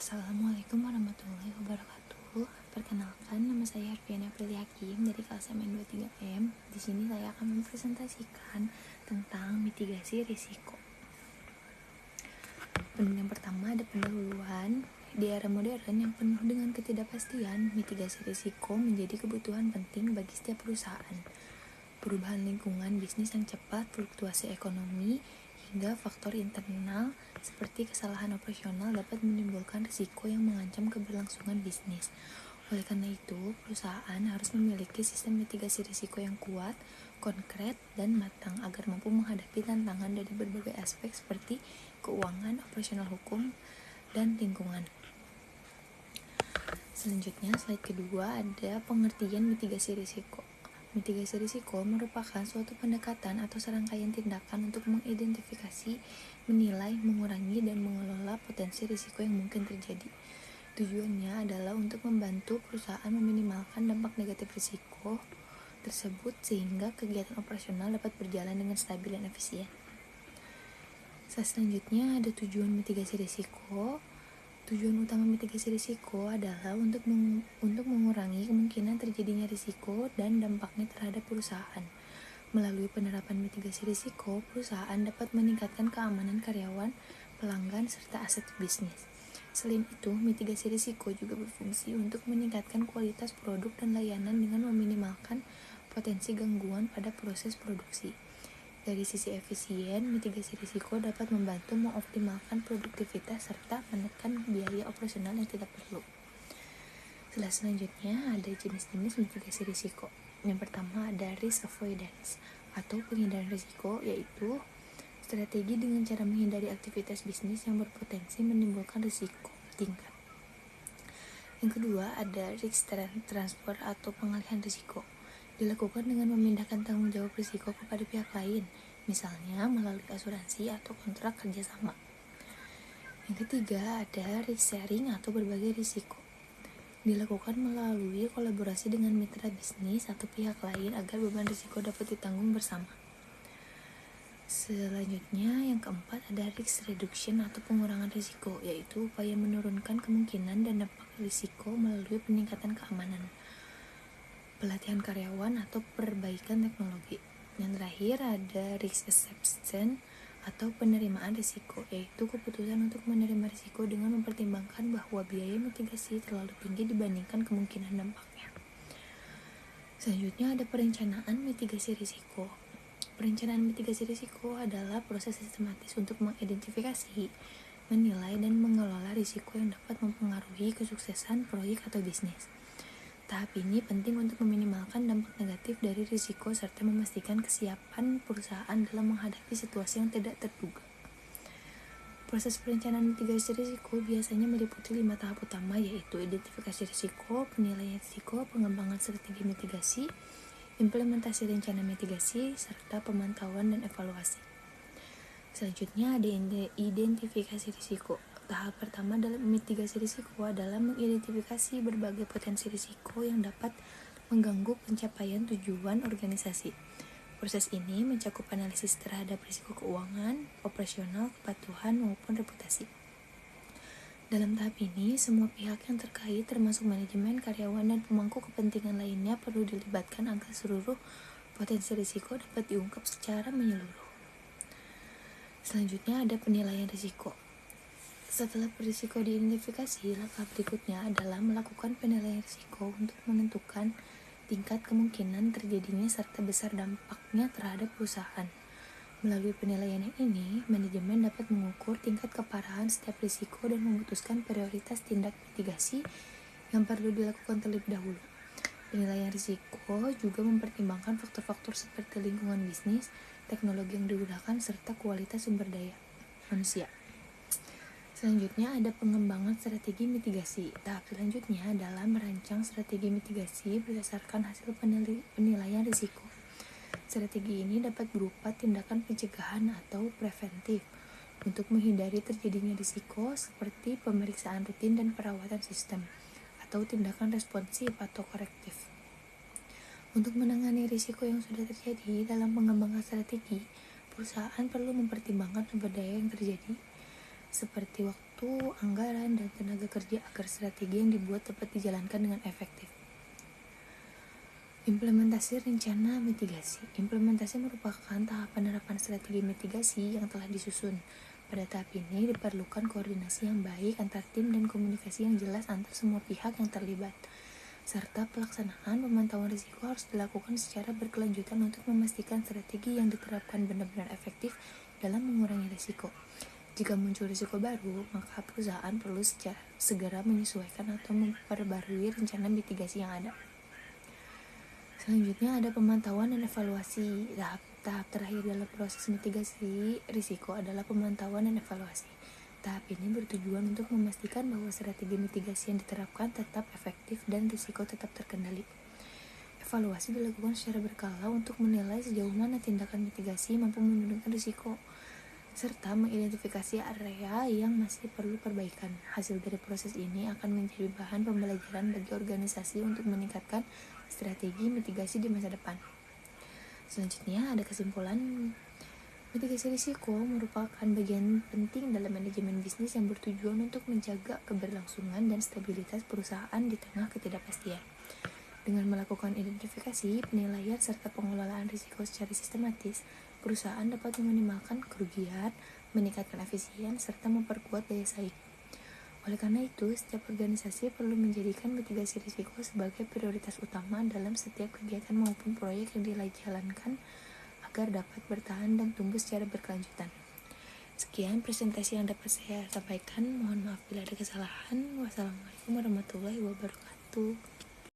Assalamualaikum warahmatullahi wabarakatuh. Perkenalkan, nama saya Arfiana Aprilia Hakim dari kelas MN23M. Di sini saya akan mempresentasikan tentang mitigasi risiko. Yang pertama ada pendahuluan. Di era modern yang penuh dengan ketidakpastian, mitigasi risiko menjadi kebutuhan penting bagi setiap perusahaan. Perubahan lingkungan bisnis yang cepat, fluktuasi ekonomi, hingga faktor internal seperti kesalahan operasional dapat menimbulkan risiko yang mengancam keberlangsungan bisnis. Oleh karena itu, perusahaan harus memiliki sistem mitigasi risiko yang kuat, konkret, dan matang agar mampu menghadapi tantangan dari berbagai aspek seperti keuangan, operasional hukum, dan lingkungan. Selanjutnya, slide kedua ada pengertian mitigasi risiko. Mitigasi risiko merupakan suatu pendekatan atau serangkaian tindakan untuk mengidentifikasi, menilai, mengurangi, dan mengelola potensi risiko yang mungkin terjadi. Tujuannya adalah untuk membantu perusahaan meminimalkan dampak negatif risiko tersebut sehingga kegiatan operasional dapat berjalan dengan stabil dan efisien. Selanjutnya ada tujuan mitigasi risiko. Tujuan utama mitigasi risiko adalah untuk mengurangi kemungkinan terjadinya risiko dan dampaknya terhadap perusahaan. Melalui penerapan mitigasi risiko, perusahaan dapat meningkatkan keamanan karyawan, pelanggan, serta aset bisnis. Selain itu, mitigasi risiko juga berfungsi untuk meningkatkan kualitas produk dan layanan dengan meminimalkan potensi gangguan pada proses produksi. Dari sisi efisien, mitigasi risiko dapat membantu mengoptimalkan produktivitas serta menekan biaya operasional yang tidak perlu. Selanjutnya ada jenis-jenis mitigasi risiko. Yang pertama ada risk avoidance atau penghindaran risiko, yaitu strategi dengan cara menghindari aktivitas bisnis yang berpotensi menimbulkan risiko tingkat. Yang kedua ada risk transfer atau pengalihan risiko. Dilakukan dengan memindahkan tanggung jawab risiko kepada pihak lain, misalnya melalui asuransi atau kontrak kerjasama. Yang ketiga ada risk sharing atau berbagi risiko. Dilakukan melalui kolaborasi dengan mitra bisnis atau pihak lain agar beban risiko dapat ditanggung bersama. Selanjutnya yang keempat ada risk reduction atau pengurangan risiko, yaitu upaya menurunkan kemungkinan dan dampak risiko melalui peningkatan keamanan, pelatihan karyawan, atau perbaikan teknologi. Yang terakhir ada risk acceptance atau penerimaan risiko, yaitu keputusan untuk menerima risiko dengan mempertimbangkan bahwa biaya mitigasi terlalu tinggi dibandingkan kemungkinan dampaknya. Selanjutnya ada perencanaan mitigasi risiko. Perencanaan mitigasi risiko adalah proses sistematis untuk mengidentifikasi, menilai, dan mengelola risiko yang dapat mempengaruhi kesuksesan proyek atau bisnis. Tahap ini penting untuk meminimalkan dampak negatif dari risiko serta memastikan kesiapan perusahaan dalam menghadapi situasi yang tidak terduga. Proses perencanaan mitigasi risiko biasanya meliputi 5 tahap utama, yaitu identifikasi risiko, penilaian risiko, pengembangan strategi mitigasi, implementasi rencana mitigasi, serta pemantauan dan evaluasi. Selanjutnya ada identifikasi risiko. Tahap pertama dalam mitigasi risiko adalah mengidentifikasi berbagai potensi risiko yang dapat mengganggu pencapaian tujuan organisasi. Proses ini mencakup analisis terhadap risiko keuangan, operasional, kepatuhan, maupun reputasi. Dalam tahap ini, semua pihak yang terkait termasuk manajemen, karyawan, dan pemangku kepentingan lainnya perlu dilibatkan agar seluruh potensi risiko dapat diungkap secara menyeluruh. Selanjutnya ada penilaian risiko. Setelah risiko diidentifikasi, langkah berikutnya adalah melakukan penilaian risiko untuk menentukan tingkat kemungkinan terjadinya serta besar dampaknya terhadap perusahaan. Melalui penilaian ini, manajemen dapat mengukur tingkat keparahan setiap risiko dan memutuskan prioritas tindak mitigasi yang perlu dilakukan terlebih dahulu. Penilaian risiko juga mempertimbangkan faktor-faktor seperti lingkungan bisnis, teknologi yang digunakan, serta kualitas sumber daya manusia. Selanjutnya ada pengembangan strategi mitigasi. Tahap selanjutnya adalah merancang strategi mitigasi berdasarkan hasil penilaian risiko. Strategi ini dapat berupa tindakan pencegahan atau preventif untuk menghindari terjadinya risiko seperti pemeriksaan rutin dan perawatan sistem, atau tindakan responsif atau korektif. Untuk menangani risiko yang sudah terjadi dalam pengembangan strategi, perusahaan perlu mempertimbangkan sumber daya yang terjadi seperti waktu, anggaran, dan tenaga kerja agar strategi yang dibuat dapat dijalankan dengan efektif. Implementasi rencana mitigasi. Implementasi merupakan tahap penerapan strategi mitigasi yang telah disusun. Pada tahap ini diperlukan koordinasi yang baik antar tim dan komunikasi yang jelas antar semua pihak yang terlibat. Serta pelaksanaan pemantauan risiko harus dilakukan secara berkelanjutan untuk memastikan strategi yang diterapkan benar-benar efektif dalam mengurangi risiko. Jika muncul risiko baru, maka perusahaan perlu segera menyesuaikan atau memperbarui rencana mitigasi yang ada. Selanjutnya ada pemantauan dan evaluasi. Tahap terakhir dalam proses mitigasi risiko adalah pemantauan dan evaluasi. Tahap ini bertujuan untuk memastikan bahwa strategi mitigasi yang diterapkan tetap efektif dan risiko tetap terkendali. Evaluasi dilakukan secara berkala untuk menilai sejauh mana tindakan mitigasi mampu menurunkan risiko, serta mengidentifikasi area yang masih perlu perbaikan. Hasil dari proses ini akan menjadi bahan pembelajaran bagi organisasi untuk meningkatkan strategi mitigasi di masa depan. Selanjutnya ada kesimpulan. Mitigasi risiko merupakan bagian penting dalam manajemen bisnis yang bertujuan untuk menjaga keberlangsungan dan stabilitas perusahaan di tengah ketidakpastian. Dengan melakukan identifikasi, penilaian, serta pengelolaan risiko secara sistematis, perusahaan dapat meminimalkan kerugian, meningkatkan efisien, serta memperkuat daya saing. Oleh karena itu, setiap organisasi perlu menjadikan mitigasi risiko sebagai prioritas utama dalam setiap kegiatan maupun proyek yang dijalankan agar dapat bertahan dan tumbuh secara berkelanjutan. Sekian presentasi yang dapat saya sampaikan. Mohon maaf bila ada kesalahan. Wassalamualaikum warahmatullahi wabarakatuh.